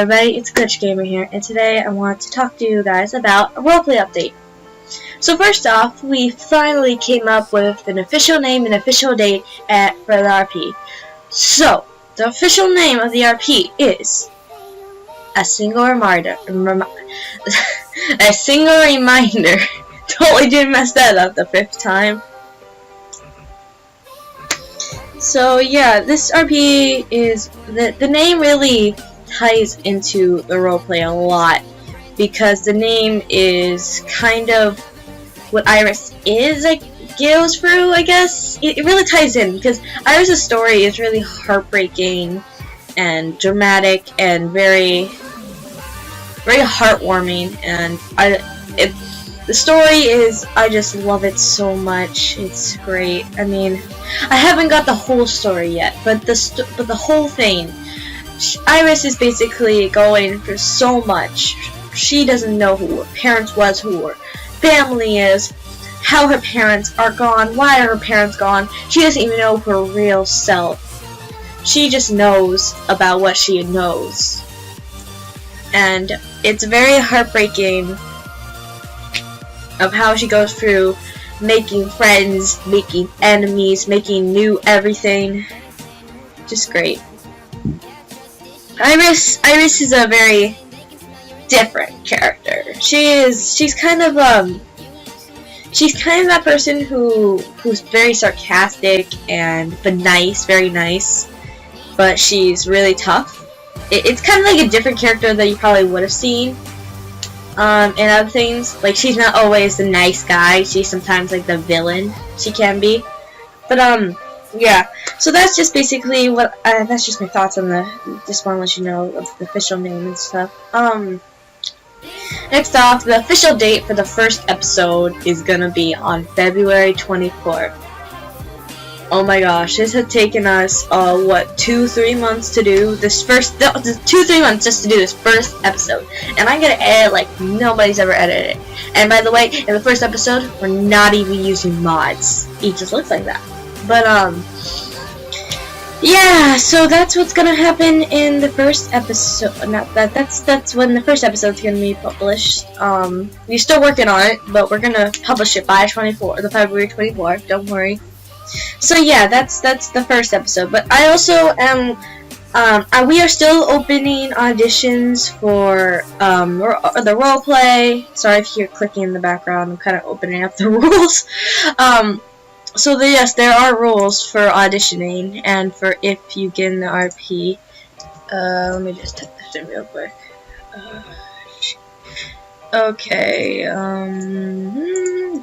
everybody, it's Glitch Gamer here, and today I want to talk to you guys about a roleplay update. So first off, we finally came up with an official name and official date for the RP. So, the official name of the RP is A Single Reminder. A Single Reminder. Totally didn't mess that up the 5th time. So yeah, this RP is, the name really ties into the roleplay a lot, because the name is kind of what Iris is, like, goes through, I guess. It really ties in, because Iris' story is really heartbreaking and dramatic and very, very heartwarming, and the story is, I just love it so much. It's great. I mean, I haven't got the whole story yet, but the whole thing, Iris is basically going through so much. She doesn't know who her parents was, who her family is, how her parents are gone, why are her parents gone. She doesn't even know her real self. She just knows about what she knows. And it's very heartbreaking of how she goes through making friends, making enemies, making new everything. Just great. Iris is a very different character. She's kind of that person who's very sarcastic but nice, very nice, but she's really tough. It's kind of like a different character that you probably would have seen and other things. Like, she's not always the nice guy. She's sometimes like the villain. She can be. But yeah. So that's just basically what that's just my thoughts on just want to let you know of the official name and stuff. Next off, the official date for the first episode is gonna be on February 24th. Oh my gosh, this had taken us, what, 2-3 months to do this first, 2-3 months just to do this first episode. And I'm gonna edit like nobody's ever edited it. And by the way, in the first episode, we're not even using mods. It just looks like that. But, yeah, so that's what's gonna happen in the first episode. That's when the first episode's gonna be published. We're still working on it, but we're gonna publish it by the February 24th, don't worry. So yeah, that's the first episode. But I also am, we are still opening auditions for the roleplay. Sorry if you hear clicking in the background. I'm kind of opening up the rules. So yes, there are rules for auditioning and for if you get in the RP. Let me just type this in real quick. Okay,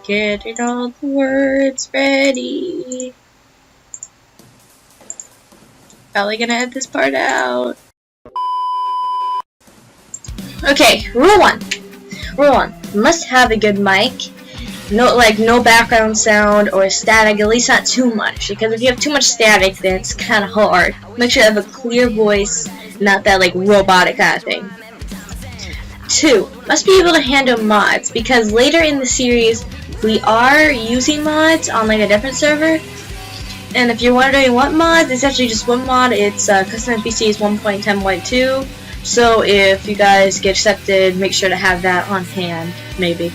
getting all the words ready. Probably gonna edit this part out. Okay, rule one. Rule 1. Must have a good mic. No background sound or static, at least not too much. Because if you have too much static, then it's kind of hard. Make sure you have a clear voice, not that like robotic kind of thing. 2. Must be able to handle mods, because later in the series we are using mods on like a different server. And if you're wondering what mod, it's actually just one mod. It's custom NPCs 1.10.2. So if you guys get accepted, make sure to have that on hand, maybe.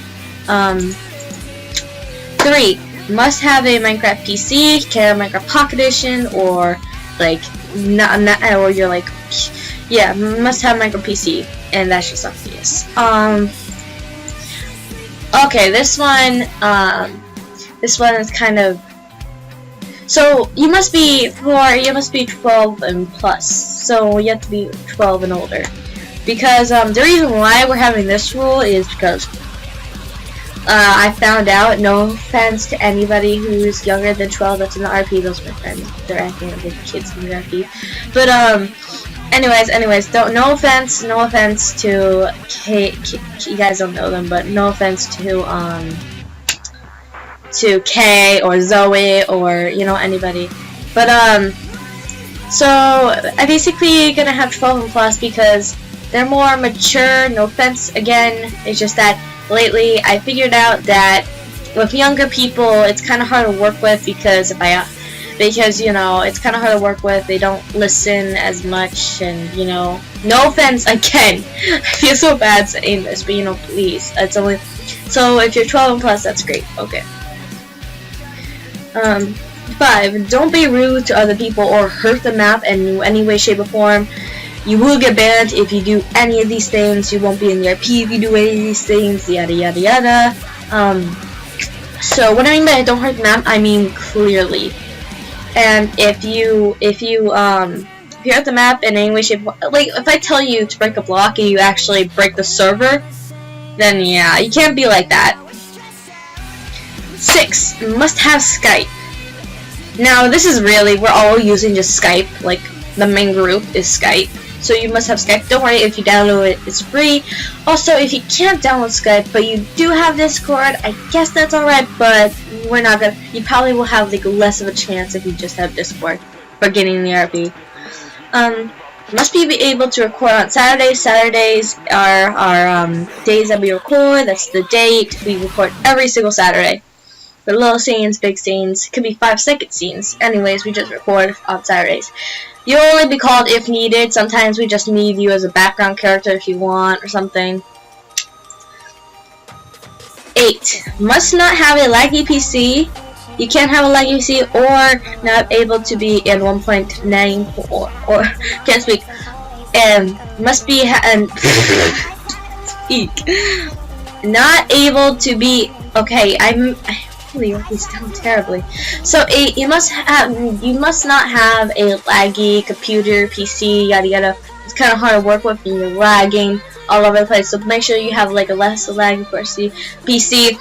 3. Must have a Minecraft PC, carry a Minecraft Pocket Edition, or like or you're like, yeah, must have Minecraft PC, and that's just obvious. Okay, this one is kind of, so you must be 12 and plus, so you have to be 12 and older, because the reason why we're having this rule is because I found out, no offense to anybody who's younger than 12 that's in the RP, those are my friends, they're acting like kids in the RP, but anyways, no offense to you guys don't know them, but no offense to Kay or Zoe or, you know, anybody, but so I basically gonna have 12 and plus because they're more mature. No offense again, it's just that lately I figured out that with younger people it's kind of hard to work with, because if because, you know, it's kind of hard to work with. They don't listen as much, and, you know, no offense again. I feel so bad saying this, but, you know, please. It's only, so if you're 12 and plus, that's great. Okay. 5. Don't be rude to other people or hurt the map in any way, shape, or form. You will get banned if you do any of these things. You won't be in the RP if you do any of these things. Yada yada yada. So what I mean by don't hurt the map, I mean clearly. And if you hurt the map in any way, shape, like if I tell you to break a block and you actually break the server, then yeah, you can't be like that. 6. Must have Skype. Now this is really, we're all using just Skype. Like the main group is Skype. So you must have Skype. Don't worry, if you download it, it's free. Also, if you can't download Skype, but you do have Discord, I guess that's alright, but we're not gonna, you probably will have like less of a chance if you just have Discord for getting the RP. Must be able to record on Saturdays. Saturdays are days that we record. That's the date. We record every single Saturday. The little scenes, big scenes, could be 5-second scenes. Anyways, we just record on Saturdays. You'll only be called if needed. Sometimes we just need you as a background character if you want or something. 8. Must not have a laggy PC. You can't have a laggy PC or not able to be in 1.9 or can't speak. And must be speak. Not able to be. Okay, I really wrote these down terribly. So 8, you must not have a laggy computer, PC, yada yada. It's kind of hard to work with and you're lagging all over the place. So make sure you have like a less laggy PC.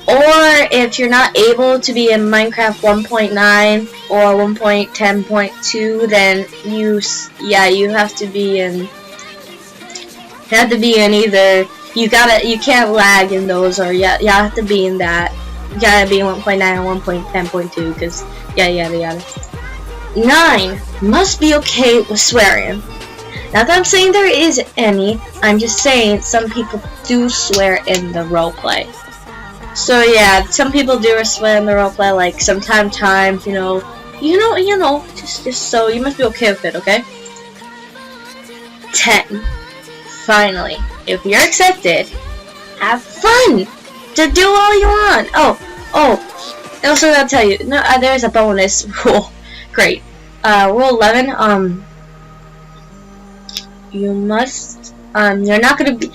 Or if you're not able to be in Minecraft 1.9 or 1.10.2, then you have to be in. You have to be in either. You can't lag in those, or you have to be in that. You gotta be 1.9 or 1.10.2, because yada yada yada. 9. Must be okay with swearing. Not that I'm saying there is any, I'm just saying some people do swear in the roleplay. So yeah, some people do swear in the roleplay, like sometimes, you know, just so you must be okay with it, okay? 10. Finally, if you're accepted, have fun to do all you want. I also gotta tell you, no, there's a bonus rule. Great. Rule 11. You must. You're not gonna be.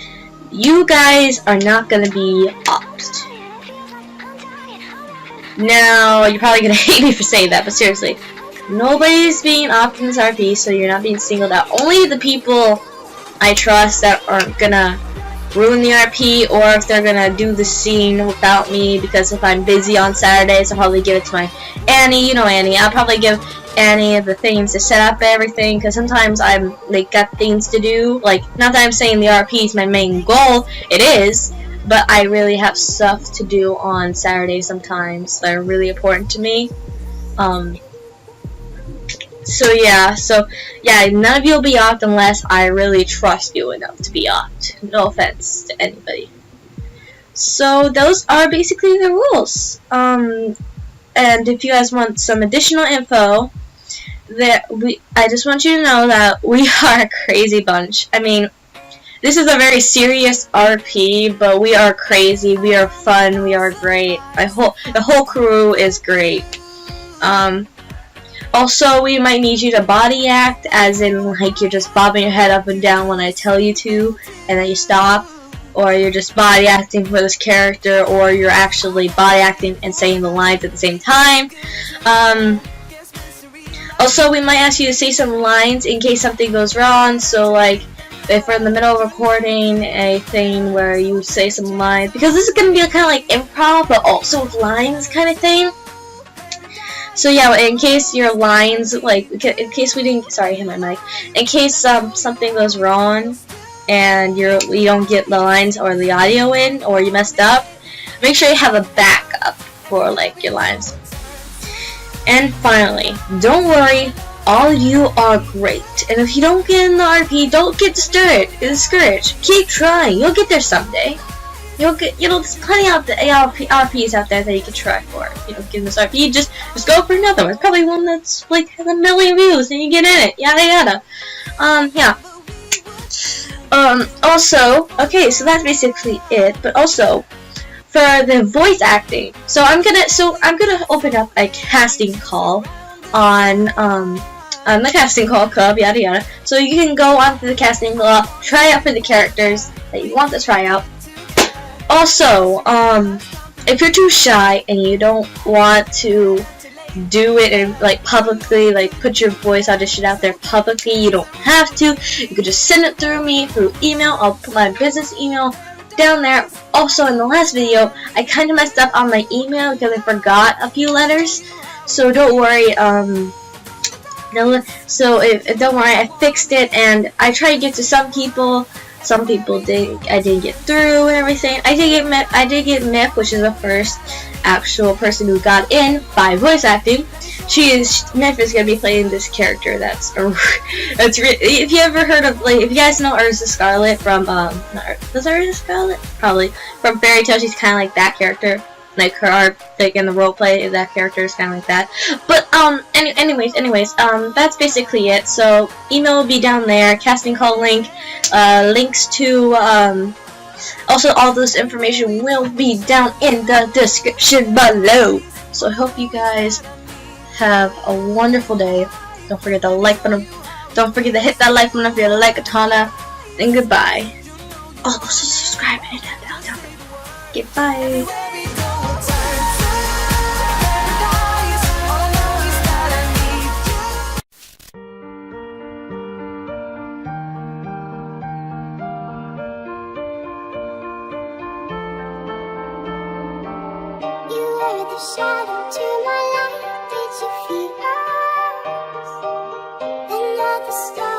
You guys are not gonna be opt. Now, you're probably gonna hate me for saying that, but seriously, nobody's being opt in this RP, so you're not being singled out. Only the people I trust that aren't gonna ruin the RP, or if they're gonna do the scene without me, because if I'm busy on Saturdays, I'll probably give it to my Annie. You know Annie. I'll probably give Annie the things to set up everything, because sometimes I'm like got things to do. Like, not that I'm saying the RP is my main goal, it is, but I really have stuff to do on Saturdays sometimes that are really important to me. So yeah, none of you will be opt unless I really trust you enough to be opt. No offense to anybody. So those are basically the rules. And if you guys want some additional info, I just want you to know that we are a crazy bunch. I mean, this is a very serious RP, but we are crazy, we are fun, we are great. The whole crew is great. Also, we might need you to body act, as in like you're just bobbing your head up and down when I tell you to, and then you stop, or you're just body acting for this character, or you're actually body acting and saying the lines at the same time. Also, we might ask you to say some lines in case something goes wrong, so like if we're in the middle of recording a thing where you say some lines, because this is going to be kind of like improv, but also with lines kind of thing. So yeah, in case your lines, like, in case we didn't, sorry, I hit my mic. In case something goes wrong and you don't get the lines or the audio in, or you messed up, make sure you have a backup for like your lines. And finally, don't worry, all of you are great. And if you don't get in the RP, don't get discouraged. Keep trying, you'll get there someday. You'll get, there's plenty of the RPs out there that you can try for. Give this RP, just go for another one. It's probably one that's like has 1 million views and you get in it. Yada yada. Yeah. Also, okay, so that's basically it. But also, for the voice acting, so I'm gonna open up a casting call on the casting call club, yada yada. So you can go onto the casting club, try out for the characters that you want to try out. Also, if you're too shy and you don't want to do it and like publicly, like put your voice audition out there publicly, you don't have to. You can just send it through me through email. I'll put my business email down there. Also, in the last video, I kind of messed up on my email because I forgot a few letters. So don't worry. Don't worry. I fixed it, and I tried to get to some people. Some people I didn't get through and everything. I did get Miff, which is the first actual person who got in by voice acting. Miff is gonna be playing this character if you ever heard of, like, if you guys know Ursa Scarlet from was Ursa Scarlet? Probably from Fairy Tail. She's kind of like that character. Like her art, like in the roleplay, that character is kind of like that. But anyways, that's basically it. So email will be down there, casting call link, links to also all this information will be down in the description below. So I hope you guys have a wonderful day. Don't forget to like button. Don't forget to hit that like button if you like Katana. And goodbye. Also subscribe and hit that bell down below. Goodbye. The shadow to my light, did you feel us? Another star.